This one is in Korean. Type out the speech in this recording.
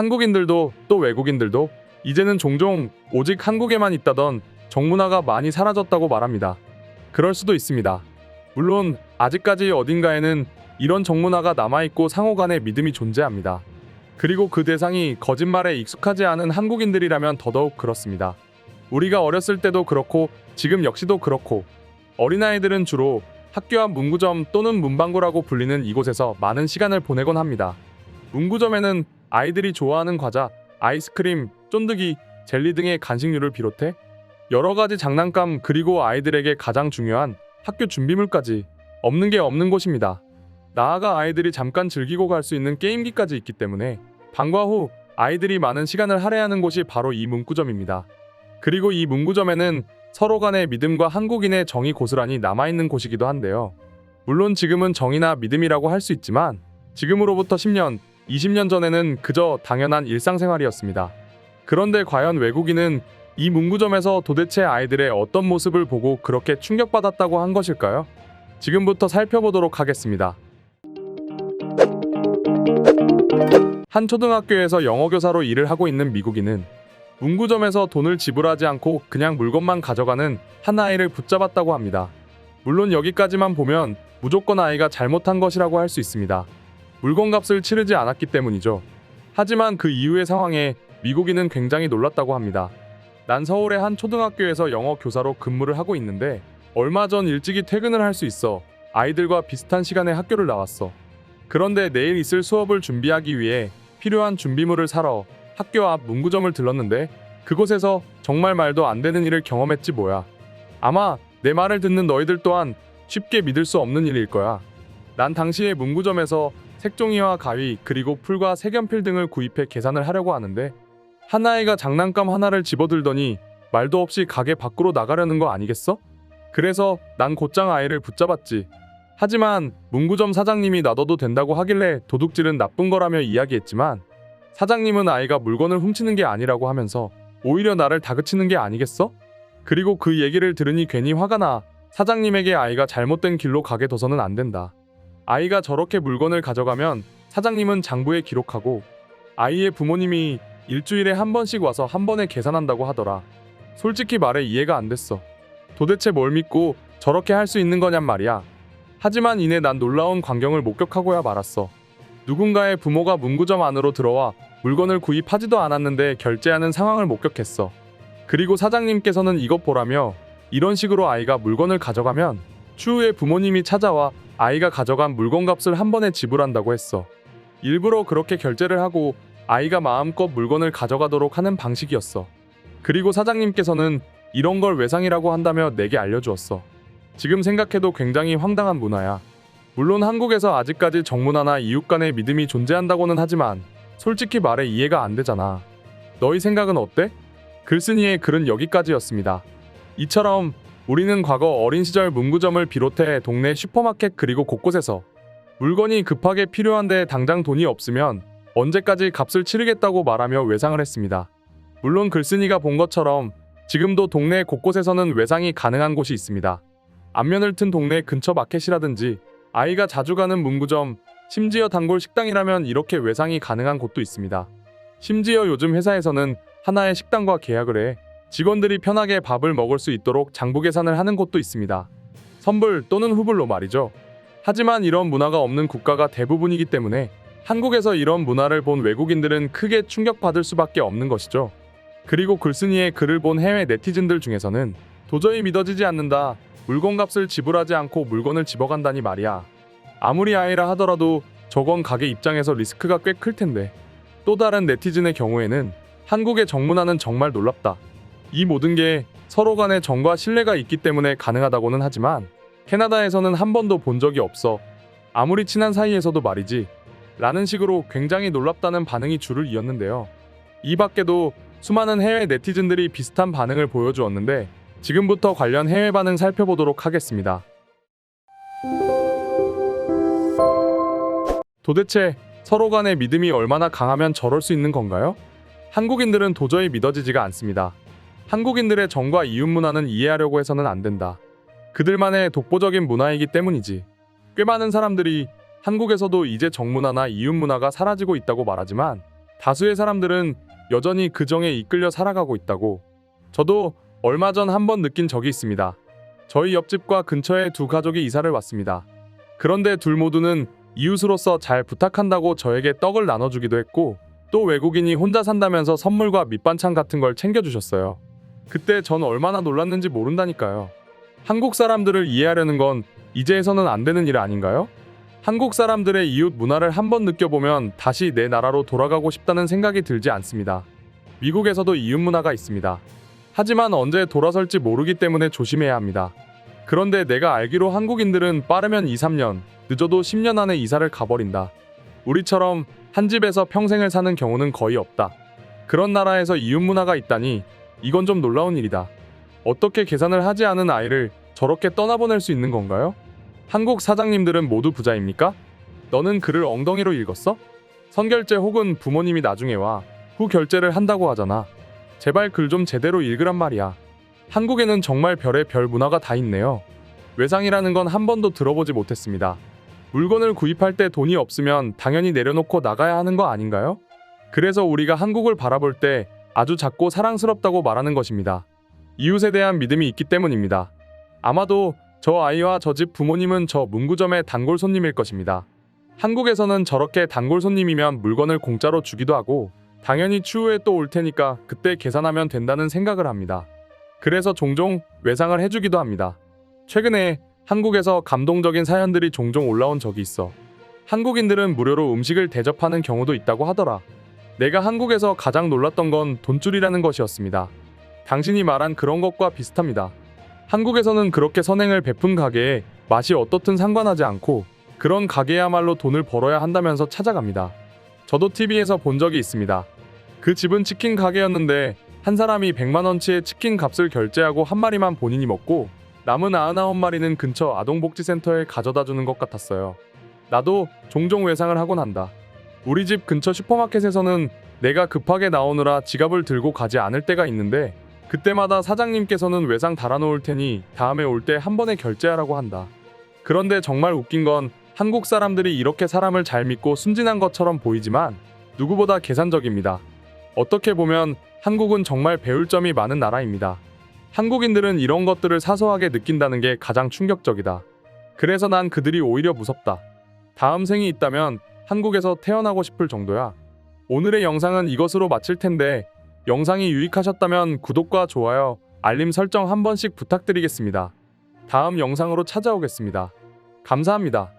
한국인들도 또 외국인들도 이제는 종종 오직 한국에만 있다던 정문화가 많이 사라졌다고 말합니다. 그럴 수도 있습니다. 물론 아직까지 어딘가에는 이런 정문화가 남아있고 상호 간의 믿음이 존재합니다. 그리고 그 대상이 거짓말에 익숙하지 않은 한국인들이라면 더더욱 그렇습니다. 우리가 어렸을 때도 그렇고 지금 역시도 그렇고 어린아이들은 주로 학교 앞 문구점 또는 문방구라고 불리는 이곳에서 많은 시간을 보내곤 합니다. 문구점에는 아이들이 좋아하는 과자, 아이스크림, 쫀득이, 젤리 등의 간식류를 비롯해 여러 가지 장난감 그리고 아이들에게 가장 중요한 학교 준비물까지 없는 게 없는 곳입니다. 나아가 아이들이 잠깐 즐기고 갈 수 있는 게임기까지 있기 때문에 방과 후 아이들이 많은 시간을 할애하는 곳이 바로 이 문구점입니다. 그리고 이 문구점에는 서로 간의 믿음과 한국인의 정이 고스란히 남아있는 곳이기도 한데요. 물론 지금은 정이나 믿음이라고 할 수 있지만 지금으로부터 10년, 20년 전에는 그저 당연한 일상생활이었습니다. 그런데 과연 외국인은 이 문구점에서 도대체 아이들의 어떤 모습을 보고 그렇게 충격받았다고 한 것일까요? 지금부터 살펴보도록 하겠습니다. 한 초등학교에서 영어교사로 일을 하고 있는 미국인은 문구점에서 돈을 지불하지 않고 그냥 물건만 가져가는 한 아이를 붙잡았다고 합니다. 물론 여기까지만 보면 무조건 아이가 잘못한 것이라고 할 수 있습니다. 물건값을 치르지 않았기 때문이죠. 하지만 그 이후의 상황에 미국인은 굉장히 놀랐다고 합니다. 난 서울의 한 초등학교에서 영어 교사로 근무를 하고 있는데 얼마 전 일찍이 퇴근을 할 수 있어 아이들과 비슷한 시간에 학교를 나왔어. 그런데 내일 있을 수업을 준비하기 위해 필요한 준비물을 사러 학교 앞 문구점을 들렀는데 그곳에서 정말 말도 안 되는 일을 경험했지 뭐야. 아마 내 말을 듣는 너희들 또한 쉽게 믿을 수 없는 일일 거야. 난 당시에 문구점에서 색종이와 가위 그리고 풀과 색연필 등을 구입해 계산을 하려고 하는데 한 아이가 장난감 하나를 집어들더니 말도 없이 가게 밖으로 나가려는 거 아니겠어? 그래서 난 곧장 아이를 붙잡았지. 하지만 문구점 사장님이 놔둬도 된다고 하길래 도둑질은 나쁜 거라며 이야기했지만 사장님은 아이가 물건을 훔치는 게 아니라고 하면서 오히려 나를 다그치는 게 아니겠어? 그리고 그 얘기를 들으니 괜히 화가 나. 사장님에게 아이가 잘못된 길로 가게 둬서는 안 된다. 아이가 저렇게 물건을 가져가면 사장님은 장부에 기록하고 아이의 부모님이 일주일에 한 번씩 와서 한 번에 계산한다고 하더라. 솔직히 말해 이해가 안 됐어. 도대체 뭘 믿고 저렇게 할 수 있는 거냔 말이야. 하지만 이내 난 놀라운 광경을 목격하고야 말았어. 누군가의 부모가 문구점 안으로 들어와 물건을 구입하지도 않았는데 결제하는 상황을 목격했어. 그리고 사장님께서는 이것 보라며 이런 식으로 아이가 물건을 가져가면 추후에 부모님이 찾아와 아이가 가져간 물건값을 한 번에 지불한다고 했어. 일부러 그렇게 결제를 하고 아이가 마음껏 물건을 가져가도록 하는 방식이었어. 그리고 사장님께서는 이런 걸 외상이라고 한다며 내게 알려주었어. 지금 생각해도 굉장히 황당한 문화야. 물론 한국에서 아직까지 정문화나 이웃 간의 믿음이 존재한다고는 하지만 솔직히 말해 이해가 안 되잖아. 너희 생각은 어때? 글쓴이의 글은 여기까지였습니다. 이처럼 우리는 과거 어린 시절 문구점을 비롯해 동네 슈퍼마켓 그리고 곳곳에서 물건이 급하게 필요한데 당장 돈이 없으면 언제까지 값을 치르겠다고 말하며 외상을 했습니다. 물론 글쓴이가 본 것처럼 지금도 동네 곳곳에서는 외상이 가능한 곳이 있습니다. 안면을 튼 동네 근처 마켓이라든지 아이가 자주 가는 문구점, 심지어 단골 식당이라면 이렇게 외상이 가능한 곳도 있습니다. 심지어 요즘 회사에서는 하나의 식당과 계약을 해 직원들이 편하게 밥을 먹을 수 있도록 장부 계산을 하는 곳도 있습니다. 선불 또는 후불로 말이죠. 하지만 이런 문화가 없는 국가가 대부분이기 때문에 한국에서 이런 문화를 본 외국인들은 크게 충격받을 수밖에 없는 것이죠. 그리고 글쓴이의 글을 본 해외 네티즌들 중에서는 도저히 믿어지지 않는다. 물건값을 지불하지 않고 물건을 집어간다니 말이야. 아무리 아이라 하더라도 저건 가게 입장에서 리스크가 꽤 클 텐데. 또 다른 네티즌의 경우에는 한국의 정문화는 정말 놀랍다. 이 모든 게 서로 간의 정과 신뢰가 있기 때문에 가능하다고는 하지만 캐나다에서는 한 번도 본 적이 없어. 아무리 친한 사이에서도 말이지. 라는 식으로 굉장히 놀랍다는 반응이 줄을 이었는데요. 이 밖에도 수많은 해외 네티즌들이 비슷한 반응을 보여주었는데 지금부터 관련 해외 반응 살펴보도록 하겠습니다. 도대체 서로 간의 믿음이 얼마나 강하면 저럴 수 있는 건가요? 한국인들은 도저히 믿어지지가 않습니다. 한국인들의 정과 이웃 문화는 이해하려고 해서는 안 된다. 그들만의 독보적인 문화이기 때문이지. 꽤 많은 사람들이 한국에서도 이제 정문화나 이웃 문화가 사라지고 있다고 말하지만 다수의 사람들은 여전히 그 정에 이끌려 살아가고 있다고. 저도 얼마 전 한번 느낀 적이 있습니다. 저희 옆집과 근처에 두 가족이 이사를 왔습니다. 그런데 둘 모두는 이웃으로서 잘 부탁한다고 저에게 떡을 나눠주기도 했고, 또 외국인이 혼자 산다면서 선물과 밑반찬 같은 걸 챙겨주셨어요. 그때 전 얼마나 놀랐는지 모른다니까요. 한국 사람들을 이해하려는 건 이제에서는 안 되는 일 아닌가요? 한국 사람들의 이웃 문화를 한번 느껴보면 다시 내 나라로 돌아가고 싶다는 생각이 들지 않습니다. 미국에서도 이웃 문화가 있습니다. 하지만 언제 돌아설지 모르기 때문에 조심해야 합니다. 그런데 내가 알기로 한국인들은 빠르면 2, 3년, 늦어도 10년 안에 이사를 가버린다. 우리처럼 한 집에서 평생을 사는 경우는 거의 없다. 그런 나라에서 이웃 문화가 있다니 이건 좀 놀라운 일이다. 어떻게 계산을 하지 않은 아이를 저렇게 떠나보낼 수 있는 건가요? 한국 사장님들은 모두 부자입니까? 너는 글을 엉덩이로 읽었어? 선결제 혹은 부모님이 나중에 와 후 결제를 한다고 하잖아. 제발 글 좀 제대로 읽으란 말이야. 한국에는 정말 별의 별 문화가 다 있네요. 외상이라는 건 한 번도 들어보지 못했습니다. 물건을 구입할 때 돈이 없으면 당연히 내려놓고 나가야 하는 거 아닌가요? 그래서 우리가 한국을 바라볼 때 아주 작고 사랑스럽다고 말하는 것입니다. 이웃에 대한 믿음이 있기 때문입니다. 아마도 저 아이와 저 집 부모님은 저 문구점의 단골 손님일 것입니다. 한국에서는 저렇게 단골 손님이면 물건을 공짜로 주기도 하고 당연히 추후에 또 올 테니까 그때 계산하면 된다는 생각을 합니다. 그래서 종종 외상을 해주기도 합니다. 최근에 한국에서 감동적인 사연들이 종종 올라온 적이 있어. 한국인들은 무료로 음식을 대접하는 경우도 있다고 하더라. 내가 한국에서 가장 놀랐던 건 돈줄이라는 것이었습니다. 당신이 말한 그런 것과 비슷합니다. 한국에서는 그렇게 선행을 베푼 가게에 맛이 어떻든 상관하지 않고 그런 가게야말로 돈을 벌어야 한다면서 찾아갑니다. 저도 TV에서 본 적이 있습니다. 그 집은 치킨 가게였는데 한 사람이 100만원치의 치킨 값을 결제하고 한 마리만 본인이 먹고 남은 99마리는 근처 아동복지센터에 가져다 주는 것 같았어요. 나도 종종 외상을 하곤 한다. 우리 집 근처 슈퍼마켓에서는 내가 급하게 나오느라 지갑을 들고 가지 않을 때가 있는데 그때마다 사장님께서는 외상 달아놓을 테니 다음에 올 때 한 번에 결제하라고 한다. 그런데 정말 웃긴 건 한국 사람들이 이렇게 사람을 잘 믿고 순진한 것처럼 보이지만 누구보다 계산적입니다. 어떻게 보면 한국은 정말 배울 점이 많은 나라입니다. 한국인들은 이런 것들을 사소하게 느낀다는 게 가장 충격적이다. 그래서 난 그들이 오히려 무섭다. 다음 생이 있다면 한국에서 태어나고 싶을 정도야. 오늘의 영상은 이것으로 마칠 텐데 영상이 유익하셨다면 구독과 좋아요, 알림 설정 한 번씩 부탁드리겠습니다. 다음 영상으로 찾아오겠습니다. 감사합니다.